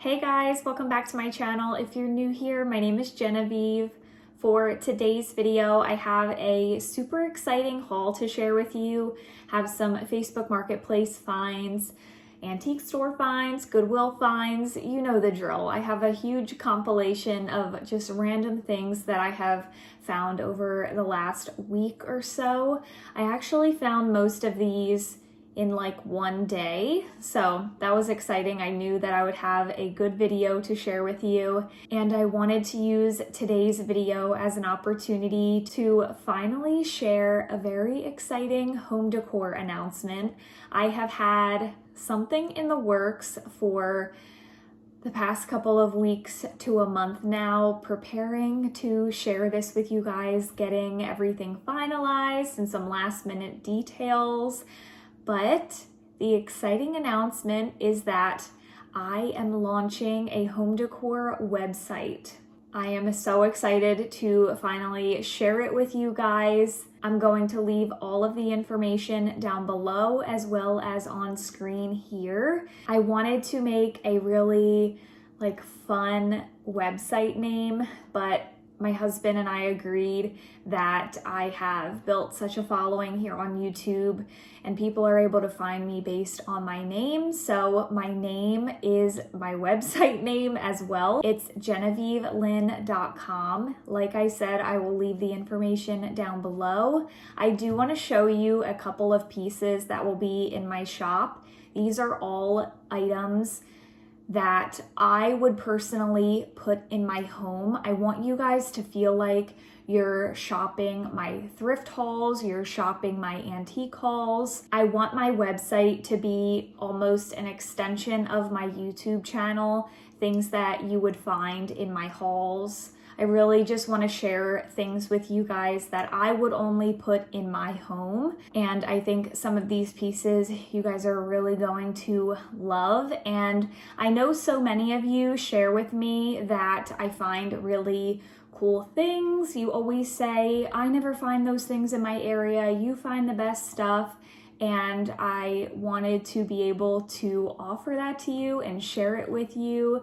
Hey guys, welcome back to my channel. If you're new here, my name is Genevieve. For today's video, I have a super exciting haul to share with you. Have some Facebook Marketplace finds, antique store finds, Goodwill finds, you know the drill. I have a huge compilation of just random things that I have found over the last week or so. I actually found most of these in like one day, so that was exciting. I knew that I would have a good video to share with you, and I wanted to use today's video as an opportunity to finally share a very exciting home decor announcement. I have had something in the works for the past couple of weeks to a month now, preparing to share this with you guys, getting everything finalized and some last minute details. But the exciting announcement is that I am launching a home decor website. I am so excited to finally share it with you guys. I'm going to leave all of the information down below as well as on screen here. I wanted to make a really fun website name, but my husband and I agreed that I have built such a following here on YouTube and people are able to find me based on my name. So my name is my website name as well. It's genevievelyn.com. Like I said, I will leave the information down below. I do want to show you a couple of pieces that will be in my shop. These are all items that I would personally put in my home. I want you guys to feel like you're shopping my thrift hauls, you're shopping my antique hauls. I want my website to be almost an extension of my YouTube channel, things that you would find in my hauls. I really just want to share things with you guys that I would only put in my home. And I think some of these pieces you guys are really going to love. And I know so many of you share with me that I find really cool things. You always say, I never find those things in my area. You find the best stuff. And I wanted to be able to offer that to you and share it with you.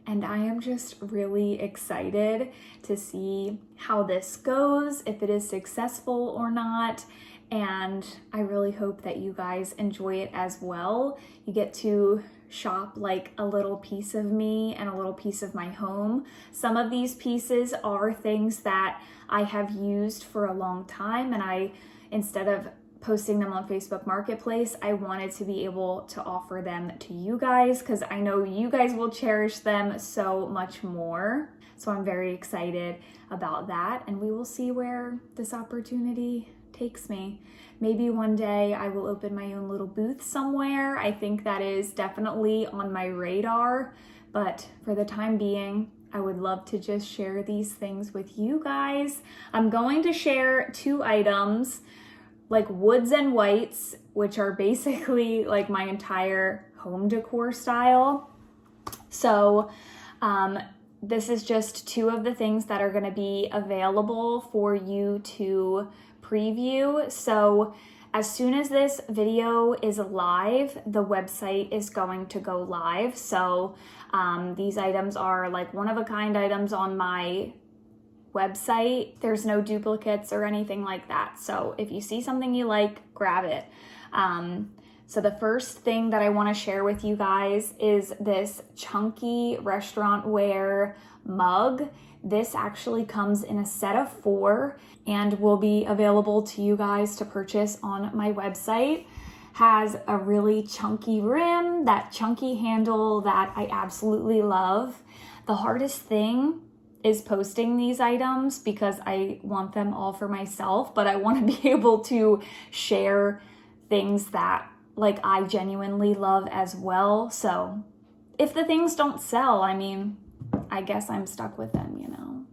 And I am just really excited to see how this goes, if it is successful or not. And I really hope that you guys enjoy it as well. You get to shop like a little piece of me and a little piece of my home. Some of these pieces are things that I have used for a long time, and instead of posting them on Facebook Marketplace, I wanted to be able to offer them to you guys because I know you guys will cherish them so much more. So I'm very excited about that, and we will see where this opportunity takes me. Maybe one day I will open my own little booth somewhere. I think that is definitely on my radar, but for the time being, I would love to just share these things with you guys. I'm going to share two items, like woods and whites, which are basically like my entire home decor style. So this is just two of the things that are going to be available for you to preview. So as soon as this video is live, the website is going to go live. So these items are like one-of-a-kind items on my website. There's no duplicates or anything like that. So if you see something you like, grab it. So the first thing that I want to share with you guys is this chunky restaurant wear mug. This actually comes in a set of 4 and will be available to you guys to purchase on my website. Has a really chunky rim, that chunky handle that I absolutely love. The hardest thing is posting these items because I want them all for myself, but I want to be able to share things that I genuinely love as well. So if the things don't sell, I mean, I guess I'm stuck with them, you know.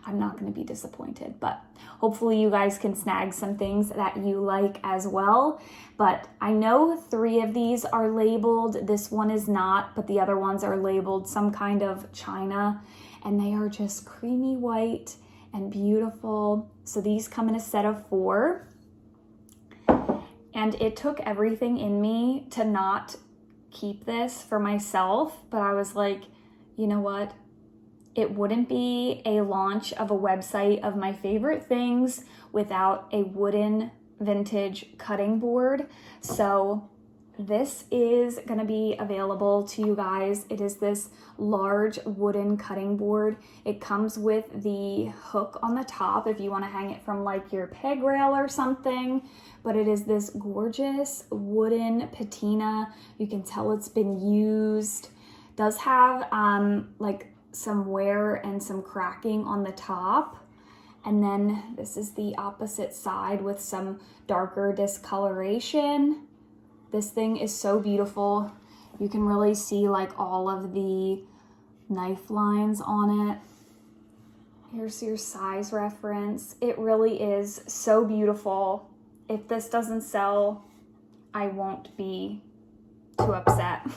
I'm not going to be disappointed, but hopefully you guys can snag some things that you like as well. But I know 3 of these are labeled. This one is not, but the other ones are labeled some kind of china, and they are just creamy white and beautiful. So these come in a set of 4. And it took everything in me to not keep this for myself, but I was like, you know what? It wouldn't be a launch of a website of my favorite things without a wooden vintage cutting board. So this is gonna be available to you guys. It is this large wooden cutting board. It comes with the hook on the top if you wanna hang it from like your peg rail or something, but it is this gorgeous wooden patina. You can tell it's been used. It does have like some wear and some cracking on the top. And then this is the opposite side with some darker discoloration. This thing is so beautiful. You can really see like all of the knife lines on it. Here's your size reference. It really is so beautiful. If this doesn't sell, I won't be too upset.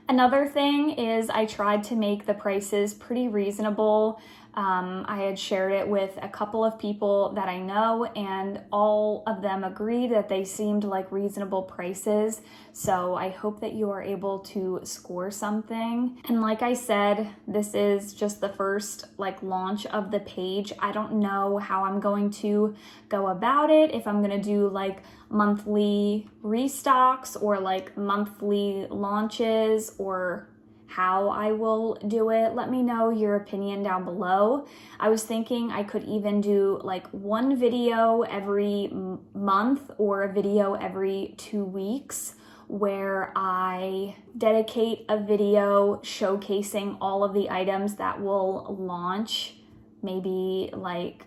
Another thing is I tried to make the prices pretty reasonable. I had shared it with a couple of people that I know, and all of them agreed that they seemed like reasonable prices. So I hope that you are able to score something. And like I said, this is just the first like launch of the page. I don't know how I'm going to go about it, if I'm gonna do like monthly restocks or like monthly launches, or how I will do it. Let me know your opinion down below. I was thinking I could even do like one video every month or a video every 2 weeks where I dedicate a video showcasing all of the items that will launch maybe like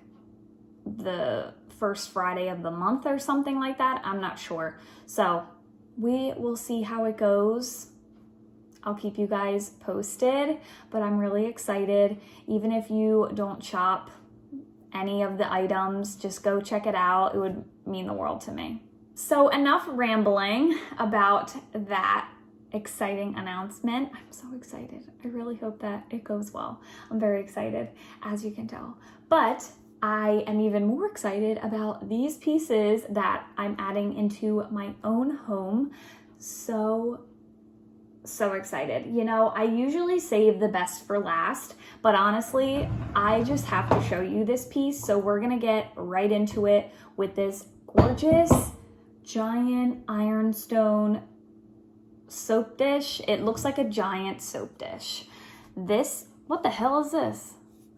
the first Friday of the month or something like that. I'm not sure. So we will see how it goes. I'll keep you guys posted, but I'm really excited. Even if you don't shop any of the items, just go check it out. It would mean the world to me. So enough rambling about that exciting announcement. I'm so excited. I really hope that it goes well. I'm very excited, as you can tell. But I am even more excited about these pieces that I'm adding into my own home. So excited. You know, I usually save the best for last, but honestly, I just have to show you this piece. So we're gonna get right into it with this gorgeous giant ironstone soap dish. It looks like a giant soap dish. This, what the hell is this?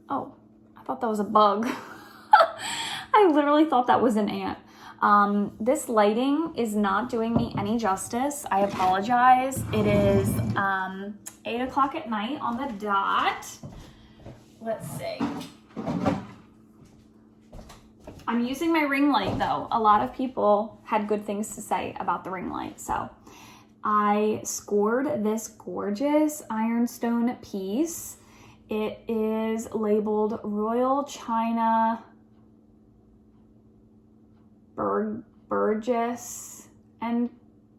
Oh, I thought that was a bug. I literally thought that was an ant. This lighting is not doing me any justice. I apologize. It is 8 o'clock at night on the dot. Let's see. I'm using my ring light though. A lot of people had good things to say about the ring light. So I scored this gorgeous ironstone piece. It is labeled Royal China Burgess and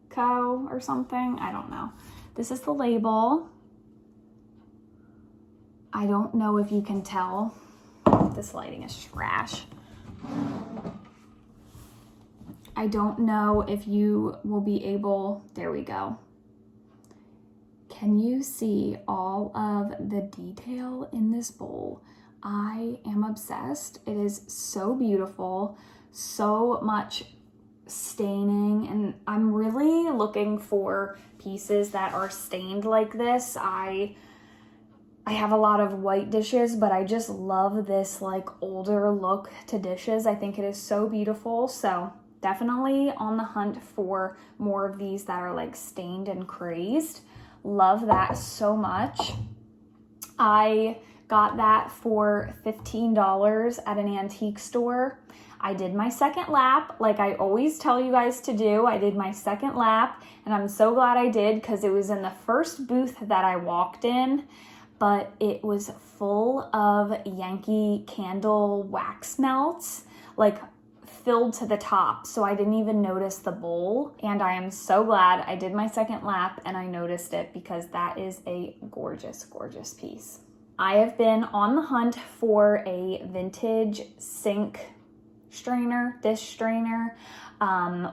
Co. or something. I don't know. This is the label. I don't know if you can tell. This lighting is trash. I don't know if you will be able, there we go. Can you see all of the detail in this bowl? I am obsessed. It is so beautiful. So much staining, and I'm really looking for pieces that are stained like this. I have a lot of white dishes, but I just love this like older look to dishes. I think it is so beautiful. So definitely on the hunt for more of these that are like stained and crazed. Love that so much. I got that for $15 at an antique store. I did my second lap, like I always tell you guys to do. I did my second lap, and I'm so glad I did because it was in the first booth that I walked in, but it was full of Yankee Candle wax melts, like filled to the top, so I didn't even notice the bowl. And I am so glad I did my second lap and I noticed it because that is a gorgeous, gorgeous piece. I have been on the hunt for a vintage sink strainer, dish strainer,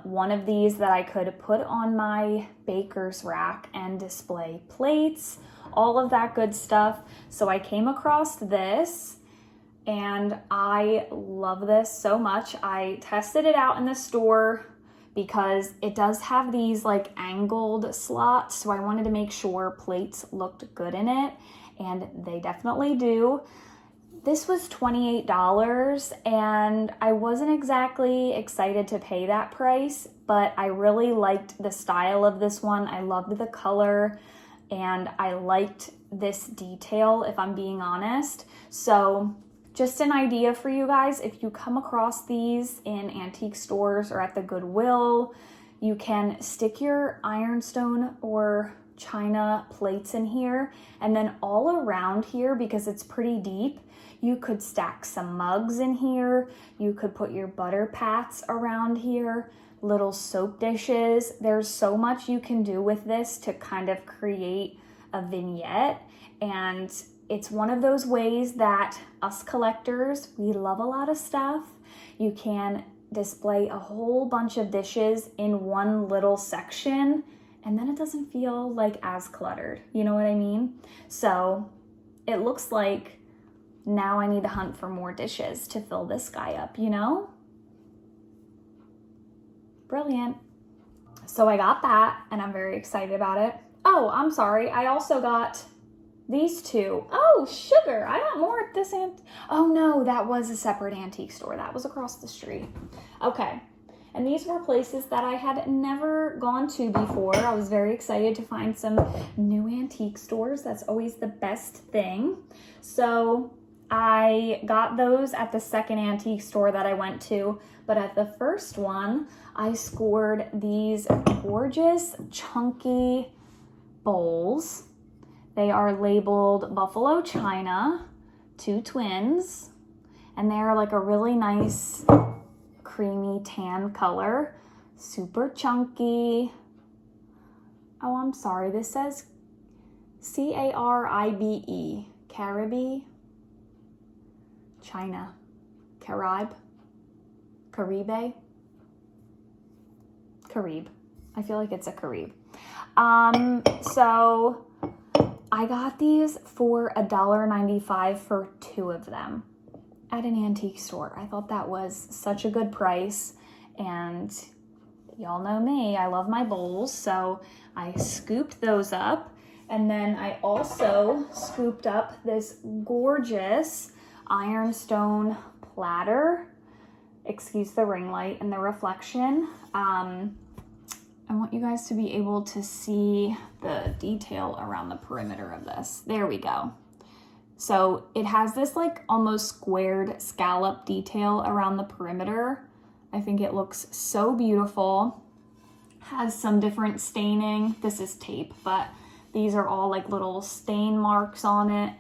one of these that I could put on my baker's rack and display plates all of that good stuff. So I came across this and I love this so much. I tested it out in the store because it does have these like angled slots. So I wanted to make sure plates looked good in it, and they definitely do. This was $28 and I wasn't exactly excited to pay that price, but I really liked the style of this one. I loved the color and I liked this detail, if I'm being honest. So just an idea for you guys, if you come across these in antique stores or at the Goodwill, you can stick your ironstone or china plates in here, and then all around here, because it's pretty deep, you could stack some mugs in here. You could put your butter pats around here, little soap dishes. There's so much you can do with this to kind of create a vignette, and it's one of those ways that us collectors, we love a lot of stuff. You can display a whole bunch of dishes in one little section, and then it doesn't feel like as cluttered. You know what I mean? So it looks like now I need to hunt for more dishes to fill this guy up, you know? Brilliant. So I got that and I'm very excited about it. Oh, I'm sorry. I also got these two. Oh, sugar. I got more at this oh no, that was a separate antique store. That was across the street. Okay. And these were places that I had never gone to before. I was very excited to find some new antique stores. That's always the best thing. So I got those at the second antique store that I went to, but at the first one, I scored these gorgeous, chunky bowls. They are labeled Buffalo China, 2 twins, and they are like a really nice creamy tan color, super chunky. Oh, I'm sorry, this says C-A-R-I-B-E, Caribe, China, Caribe. I feel like it's a Caribe. So I got these for $1.95 for 2 of them at an antique store. I thought that was such a good price, and y'all know me, I love my bowls, so I scooped those up, and then I also scooped up this gorgeous ironstone platter. Excuse the ring light and the reflection. I want you guys to be able to see the detail around the perimeter of this. There we go. So it has this like almost squared scallop detail around the perimeter. I think it looks so beautiful. Has some different staining. This is tape, but these are all like little stain marks on it.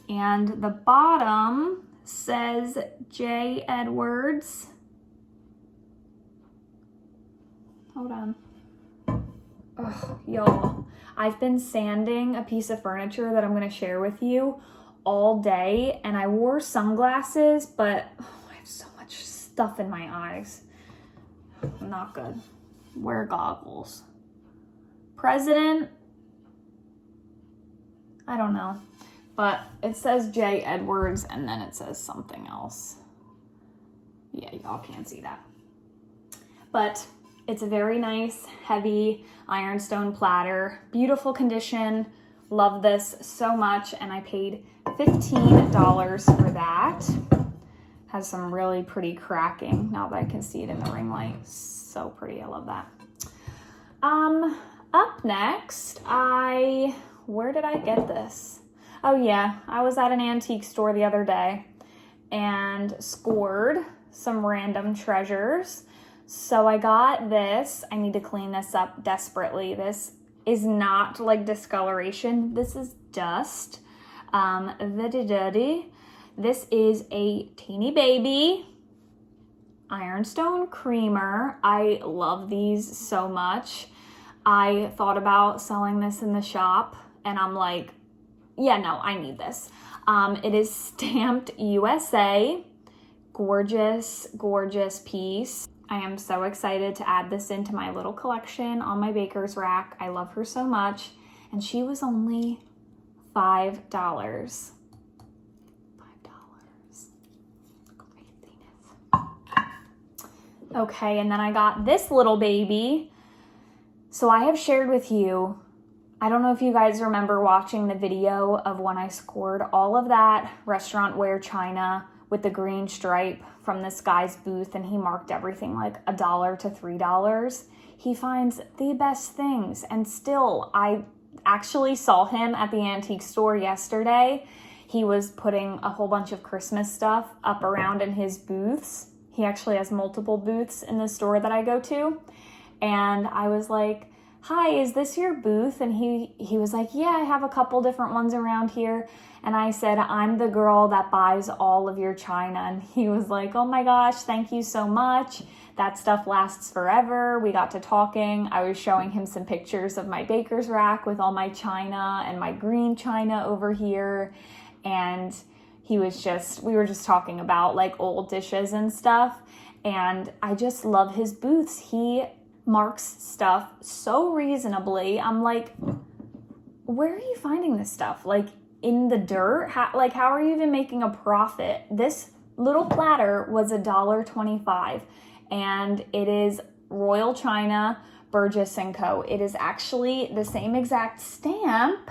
And the bottom says J. Edwards. Hold on. Oh, y'all, I've been sanding a piece of furniture that I'm going to share with you all day, and I wore sunglasses, but I have so much stuff in my eyes. Not good. Wear goggles. President? I don't know, but it says J. Edwards, and then it says something else. Yeah, y'all can't see that. But it's a very nice, heavy ironstone platter. Beautiful condition. Love this so much, and I paid $15 for that. Has some really pretty cracking now that I can see it in the ring light. So pretty, I love that. Up next, where did I get this? Oh yeah, I was at an antique store the other day and scored some random treasures. So I got this. I need to clean this up desperately. This is not like discoloration. This is dust. This is a teeny baby ironstone creamer. I love these so much. I thought about selling this in the shop, and I'm like, yeah, no, I need this. It is stamped USA. Gorgeous, gorgeous piece. I am so excited to add this into my little collection on my baker's rack. I love her so much. And she was only $5. Okay, and then I got this little baby. So I have shared with you, I don't know if you guys remember watching the video of when I scored all of that restaurant wear china with the green stripe from this guy's booth, and he marked everything like $1 to $3. He finds the best things, and still, I actually saw him at the antique store yesterday. He was putting a whole bunch of Christmas stuff up around in his booths. He actually has multiple booths in the store that I go to. And I was like, hi, is this your booth? And he was like, yeah, I have a couple different ones around here. And I said, I'm the girl that buys all of your china. And he was like, oh my gosh, thank you so much. That stuff lasts forever. We got to talking. I was showing him some pictures of my baker's rack with all my china and my green china over here. And we were just talking about like old dishes and stuff. And I just love his booths. He marks stuff so reasonably. I'm like, where are you finding this stuff? Like in the dirt? How are you even making a profit? This little platter was $1.25, and it is Royal China, Burgess & Co. It is actually the same exact stamp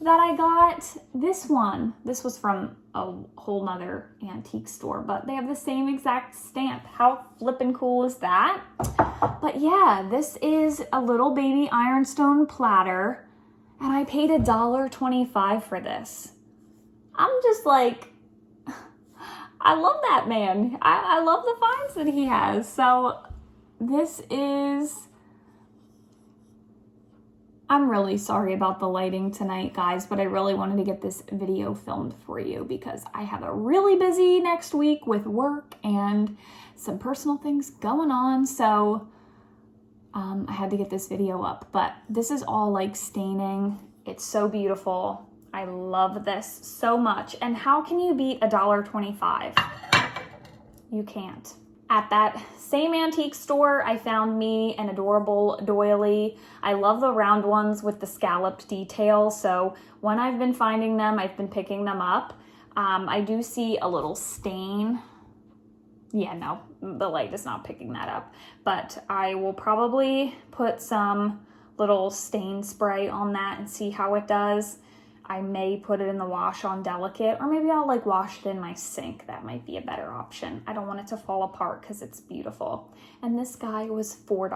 that I got this one. This was from a whole nother antique store, but they have the same exact stamp. How flippin' cool is that? But yeah, this is a little baby ironstone platter, and I paid $1.25 for this. I'm just like, I love that man. I love the finds that he has. So this is, I'm really sorry about the lighting tonight, guys, but I really wanted to get this video filmed for you because I have a really busy next week with work and some personal things going on. So I had to get this video up, but this is all like staining. It's so beautiful. I love this so much. And how can you beat $1.25? You can't. At that same antique store, I found me an adorable doily. I love the round ones with the scalloped detail. So when I've been finding them, I've been picking them up. I do see a little stain. Yeah, no, the light is not picking that up. But I will probably put some little stain spray on that and see how it does. I may put it in the wash on delicate, or maybe I'll like wash it in my sink. That might be a better option. I don't want it to fall apart because it's beautiful. And this guy was $4.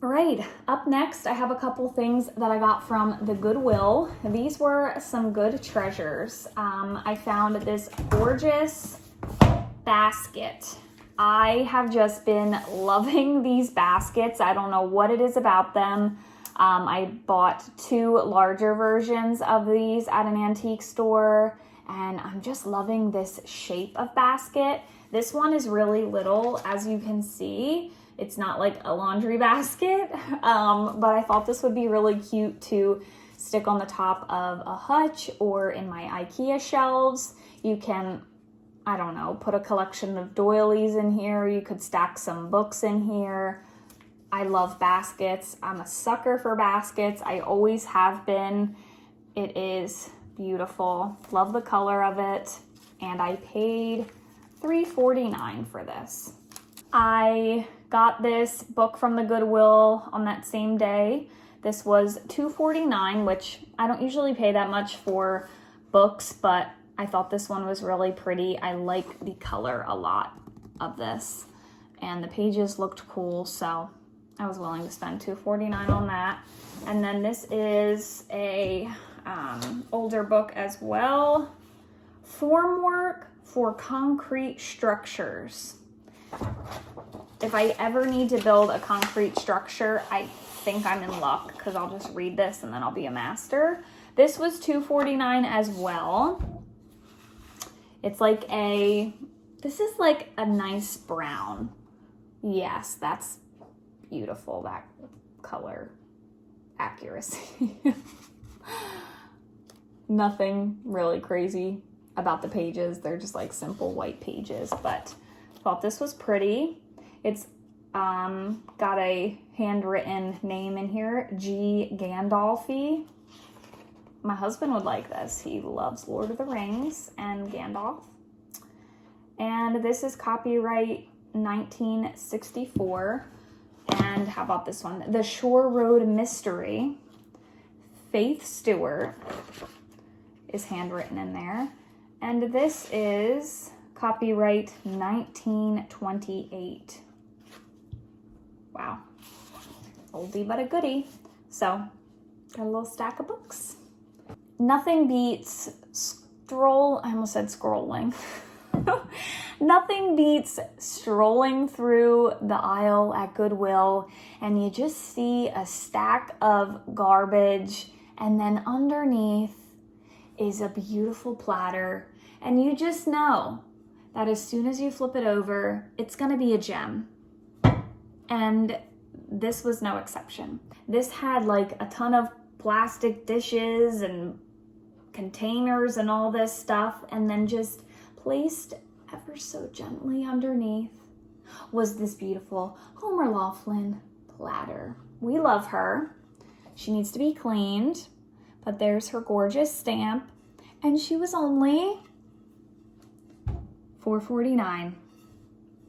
All right, up next, I have a couple things that I got from the Goodwill. These were some good treasures. I found this gorgeous basket. I have just been loving these baskets. I don't know what it is about them. I bought 2 larger versions of these at an antique store, and I'm just loving this shape of basket. This one is really little, as you can see. It's not like a laundry basket, but I thought this would be really cute to stick on the top of a hutch or in my IKEA shelves. You can, I don't know, put a collection of doilies in here. You could stack some books in here. I love baskets. I'm a sucker for baskets. I always have been. It is beautiful. Love the color of it. And I paid $3.49 for this. I got this book from the Goodwill on that same day. This was $2.49, which I don't usually pay that much for books, but I thought this one was really pretty. I like the color a lot of this, and the pages looked cool, so I was willing to spend $2.49 on that. And then this is a older book as well. Formwork for concrete structures. If I ever need to build a concrete structure, I think I'm in luck because I'll just read this and then I'll be a master. This was $2.49 as well. It's like this is like a nice brown. Yes, that's beautiful, that color accuracy. Nothing really crazy about the pages. They're just like simple white pages, but thought this was pretty. It's got a handwritten name in here, G. Gandolfi. my husband would like this. He loves Lord of the Rings and Gandalf. And this is copyright 1964. And how about this one? The Shore Road Mystery. Faith Stewart is handwritten in there. And this is copyright 1928. Wow. Oldie but a goodie. So, got a little stack of books. Nothing beats I almost said scrolling. Nothing beats strolling through the aisle at Goodwill and you just see a stack of garbage and then underneath is a beautiful platter and you just know that as soon as you flip it over, it's gonna be a gem. And this was no exception. This had like a ton of plastic dishes and containers and all this stuff, and then just placed ever so gently underneath was this beautiful Homer Laughlin platter. We love her. She needs to be cleaned, but there's her gorgeous stamp, and she was only $4.49.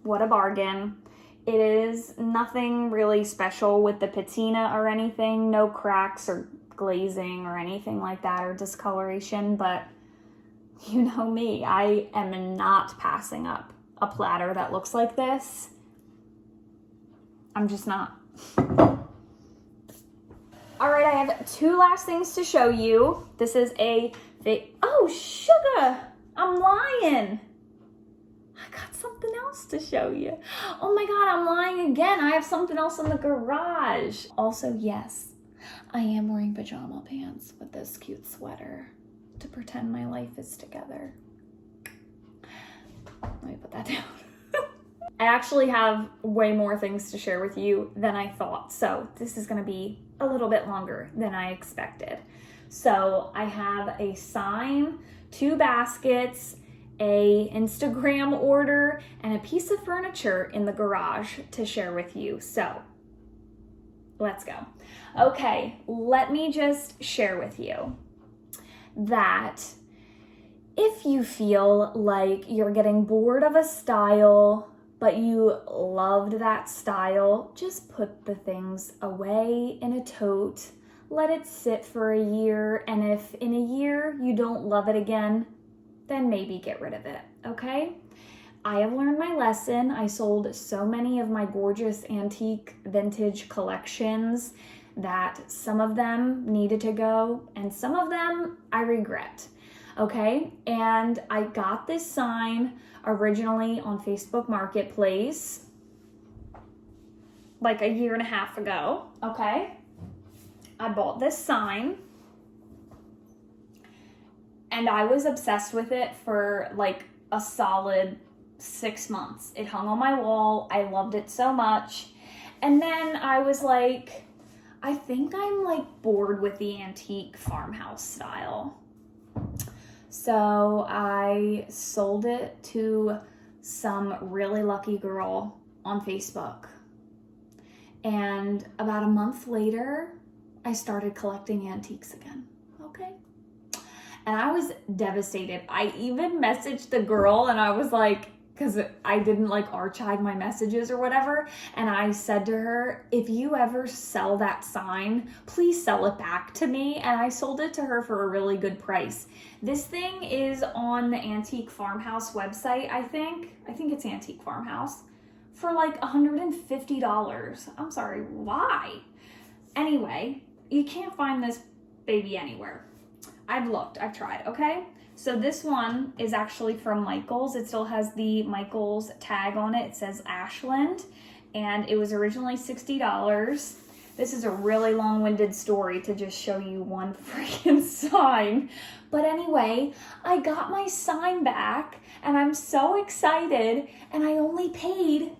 What a bargain. It is nothing really special with the patina or anything, no cracks or glazing or anything like that or discoloration, but you know me, I am not passing up a platter that looks like this. I'm just not. All right, I have two last things to show you. This is oh, sugar, I'm lying. I got something else to show you. Oh my God, I'm lying again. I have something else in the garage. Also, yes, I am wearing pajama pants with this cute sweater to pretend my life is together. Let me put that down. I actually have way more things to share with you than I thought, so this is gonna be a little bit longer than I expected. So I have a sign, 2 baskets, a Instagram order, and a piece of furniture in the garage to share with you. So let's go. Okay, let me just share with you that if you feel like you're getting bored of a style, but you loved that style, just put the things away in a tote, let it sit for a year, and if in a year you don't love it again, then maybe get rid of it, okay? I have learned my lesson. I sold so many of my gorgeous antique vintage collections that some of them needed to go and some of them I regret, okay? And I got this sign originally on Facebook Marketplace like a year and a half ago, okay? I bought this sign and I was obsessed with it for like a solid 6 months. It hung on my wall. I loved it so much. And then I was like, I think I'm like bored with the antique farmhouse style. So I sold it to some really lucky girl on Facebook. And about a month later, I started collecting antiques again, okay? And I was devastated. I even messaged the girl and I was like, because I didn't like archive my messages or whatever. And I said to her, if you ever sell that sign, please sell it back to me. And I sold it to her for a really good price. This thing is on the Antique Farmhouse website, I think. I think it's Antique Farmhouse. For like $150. I'm sorry, why? Anyway, you can't find this baby anywhere. I've looked, I've tried, okay? So this one is actually from Michael's. It still has the Michael's tag on it. It says Ashland, and it was originally $60. This is a really long-winded story to just show you one freaking sign. But anyway, I got my sign back, and I'm so excited, and I only paid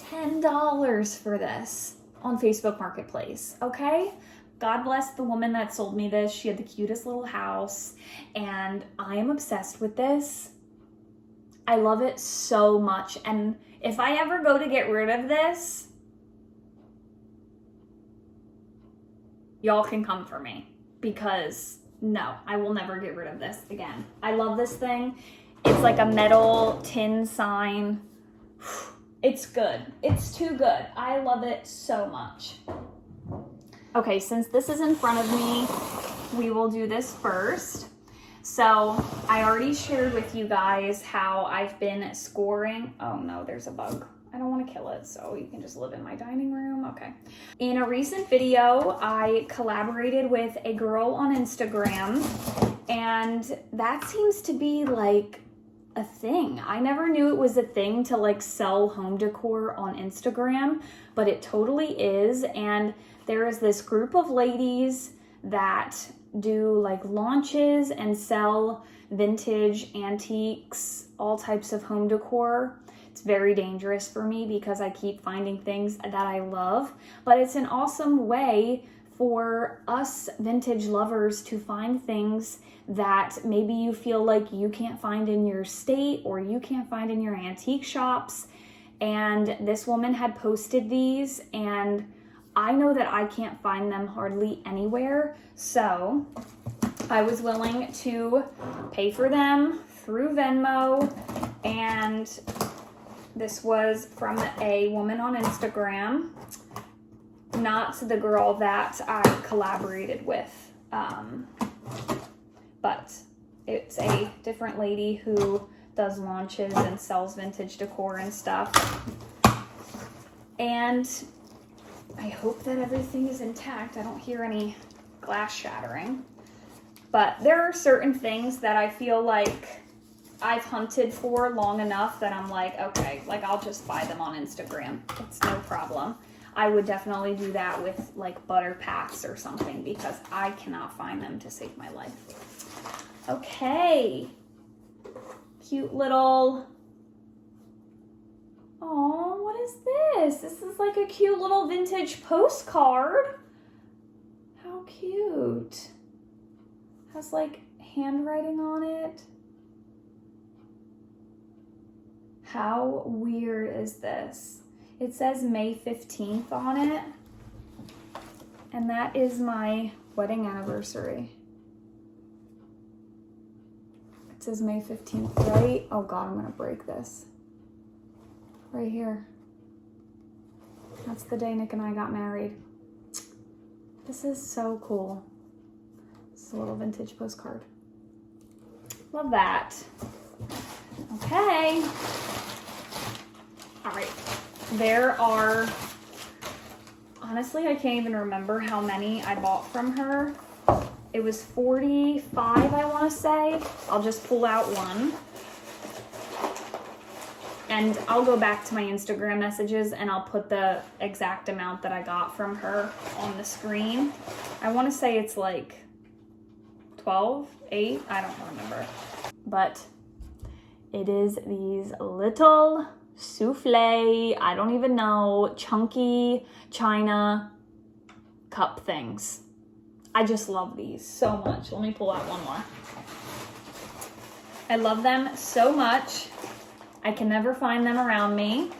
$10 for this on Facebook Marketplace, okay? God bless the woman that sold me this. She had the cutest little house, and I am obsessed with this. I love it so much, and if I ever go to get rid of this, y'all can come for me, because no, I will never get rid of this again. I love this thing. It's like a metal tin sign. It's good. It's too good. I love it so much. Okay, since this is in front of me, we will do this first. So I already shared with you guys how I've been scoring. Oh no, there's a bug. I don't want to kill it, so you can just live in my dining room. Okay. In a recent video, I collaborated with a girl on Instagram, and that seems to be like a thing. I never knew it was a thing to like sell home decor on Instagram, but it totally is. And there is this group of ladies that do like launches and sell vintage, antiques, all types of home decor. It's very dangerous for me because I keep finding things that I love, but it's an awesome way for us vintage lovers to find things that maybe you feel like you can't find in your state or you can't find in your antique shops. And this woman had posted these, and I know that I can't find them hardly anywhere, so I was willing to pay for them through Venmo, and this was from a woman on Instagram, not the girl that I collaborated with, but it's a different lady who does launches and sells vintage decor and stuff. And I hope that everything is intact. I don't hear any glass shattering. But there are certain things that I feel like I've hunted for long enough that I'm like, okay, like I'll just buy them on Instagram. It's no problem. I would definitely do that with like butter packs or something because I cannot find them to save my life. Okay. Cute little, oh, what is this? This is like a cute little vintage postcard. How cute. Has like handwriting on it. How weird is this? It says May 15th on it, and that is my wedding anniversary. It says May 15th, right? Oh God, I'm gonna break this. Right here. That's the day Nick and I got married. This is so cool. It's a little vintage postcard. Love that. Okay. All right. There are, honestly, I can't even remember how many I bought from her. It was 45, I want to say. I'll just pull out one. And I'll go back to my Instagram messages and I'll put the exact amount that I got from her on the screen. I want to say it's like 12, 8, I don't remember. But it is these little souffle, I don't even know, chunky china cup things. I just love these so much. Let me pull out one more. I love them so much. I can never find them around me.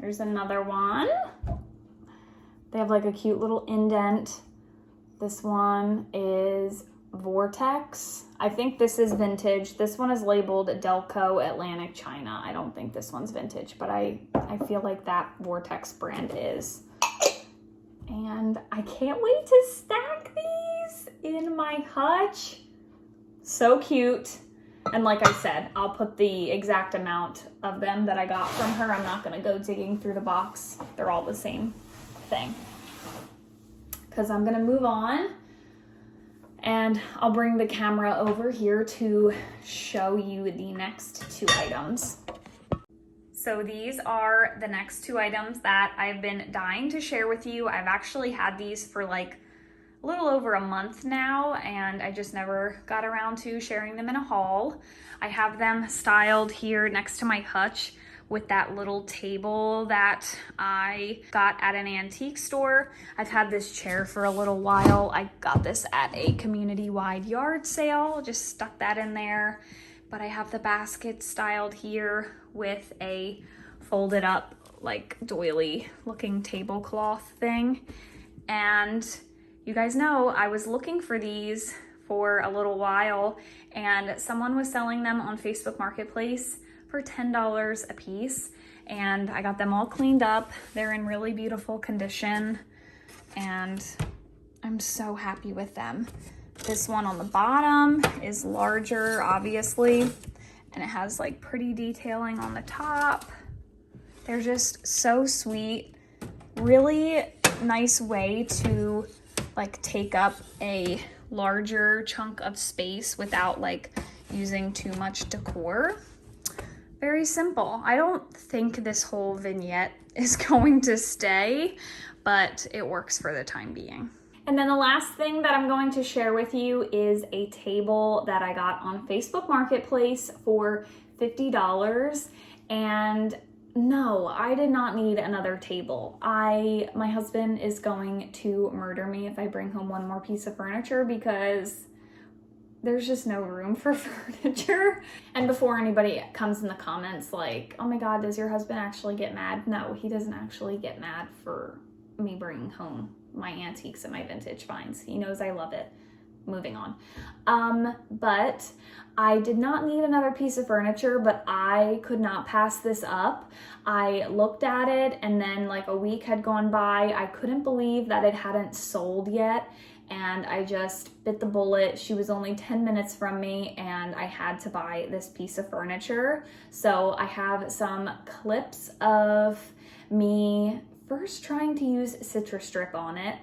There's another one. They have like a cute little indent. This one is Vortex. I think this is vintage. This one is labeled Delco Atlantic China. I don't think this one's vintage, but I feel like that Vortex brand is. And I can't wait to stack these in my hutch. So cute. And like I said, I'll put the exact amount of them that I got from her. I'm not gonna go digging through the box. They're all the same thing. Because I'm gonna move on and I'll bring the camera over here to show you the next two items. So these are the next two items that I've been dying to share with you. I've actually had these for like a little over a month now, and I just never got around to sharing them in a haul. I have them styled here next to my hutch with that little table that I got at an antique store. I've had this chair for a little while. I got this at a community-wide yard sale, just stuck that in there. but I have the basket styled here with a folded up like doily looking tablecloth thing. And you guys know I was looking for these for a little while, and someone was selling them on Facebook Marketplace for $10 a piece, and I got them all cleaned up. They're in really beautiful condition, and I'm so happy with them. This one on the bottom is larger, obviously, and it has like pretty detailing on the top. They're just so sweet. Really nice way to like take up a larger chunk of space without like using too much decor. Very simple. I don't think this whole vignette is going to stay, but it works for the time being. And then the last thing that I'm going to share with you is a table that I got on Facebook Marketplace for $50. And no, I did not need another table. My husband is going to murder me if I bring home one more piece of furniture because there's just no room for furniture. And before anybody comes in the comments like, oh my God, does your husband actually get mad? No, he doesn't actually get mad for me bringing home my antiques and my vintage finds. He knows I love it. Moving on. But I did not need another piece of furniture, but I could not pass this up. I looked at it and then like a week had gone by. I couldn't believe that it hadn't sold yet. And I just bit the bullet. She was only 10 minutes from me and I had to buy this piece of furniture. So I have some clips of me first trying to use citrus strip on it.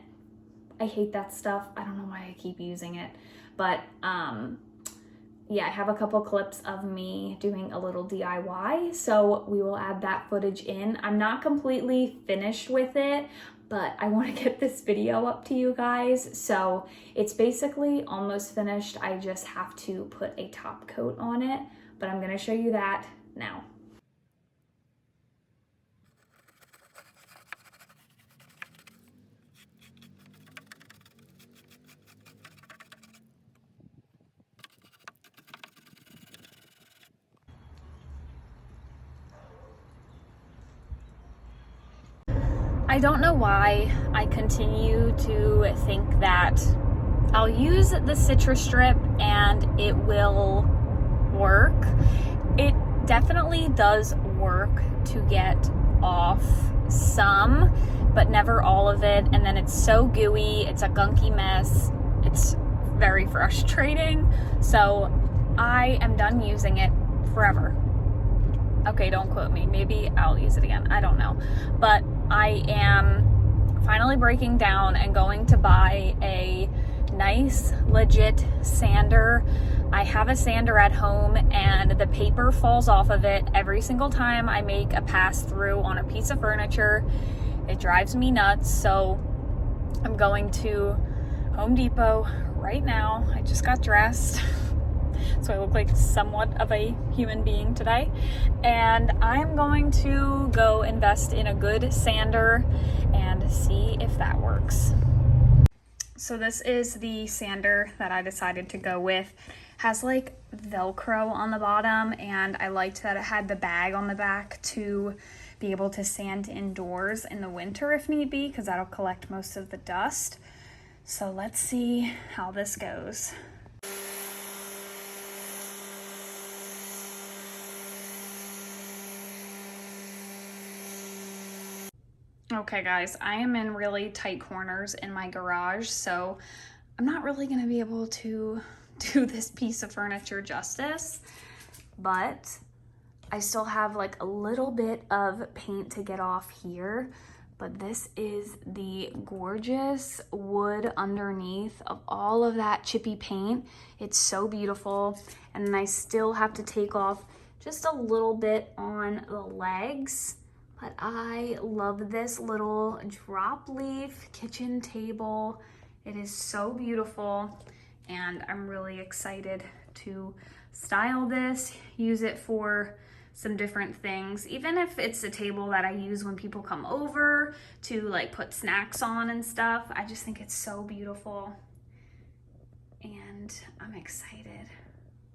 I hate that stuff. I don't know why I keep using it, but yeah, I have a couple clips of me doing a little DIY, so we will add that footage in. I'm not completely finished with it, but I want to get this video up to you guys. So it's basically almost finished. I just have to put a top coat on it, but I'm going to show you that now. I don't know why I continue to think that I'll use the citrus strip and it will work. It definitely does work to get off some, but never all of it. And then it's so gooey, it's a gunky mess. It's very frustrating. So I am done using it forever. Okay, don't quote me. Maybe I'll use it again. I don't know. But I am finally breaking down and going to buy a nice, legit sander. I have a sander at home and the paper falls off of it every single time I make a pass through on a piece of furniture. It drives me nuts. So I'm going to Home Depot right now. I just got dressed. So I look like somewhat of a human being today. And I'm going to go invest in a good sander and see if that works. So this is the sander that I decided to go with. It has like Velcro on the bottom, and I liked that it had the bag on the back to be able to sand indoors in the winter if need be, because that'll collect most of the dust. So let's see how this goes. Okay guys, I am in really tight corners in my garage, so I'm not really gonna be able to do this piece of furniture justice, but I still have like a little bit of paint to get off here, but this is the gorgeous wood underneath of all of that chippy paint. It's so beautiful. And then I still have to take off just a little bit on the legs. But I love this little drop leaf kitchen table. It is so beautiful, and I'm really excited to style this, use it for some different things. Even if it's a table that I use when people come over to like put snacks on and stuff, I just think it's so beautiful, and I'm excited.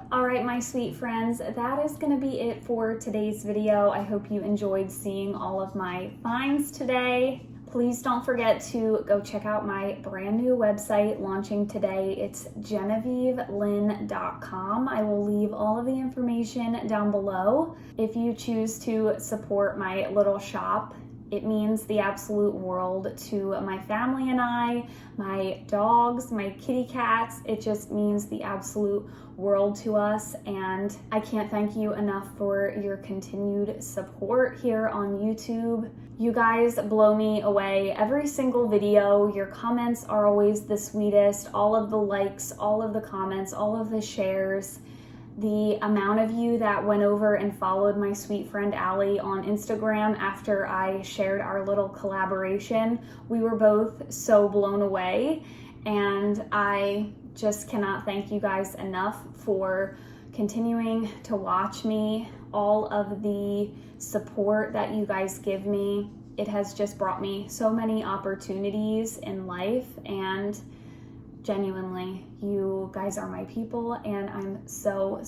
All right, my sweet friends, that is going to be it for today's video. I hope you enjoyed seeing all of my finds today. Please don't forget to go check out my brand new website launching today. It's GenevieveLynn.com. I will leave all of the information down below. If you choose to support my little shop, it means the absolute world to my family and I, my dogs, my kitty cats. It just means the absolute world to us, and I can't thank you enough for your continued support here on YouTube. You guys blow me away every single video. Your comments are always the sweetest. All of the likes, all of the comments, all of the shares. The amount of you that went over and followed my sweet friend Allie on Instagram after I shared our little collaboration, we were both so blown away, and I just cannot thank you guys enough for continuing to watch me, all of the support that you guys give me. It has just brought me so many opportunities in life, and genuinely, you guys are my people, and I'm so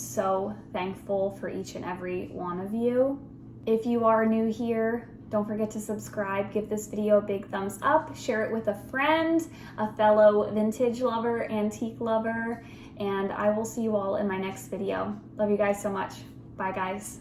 thankful for each and every one of you. If you are new here, don't forget to subscribe, give this video a big thumbs up, share it with a friend, a fellow vintage lover, antique lover, and I will see you all in my next video. Love you guys so much. Bye, guys.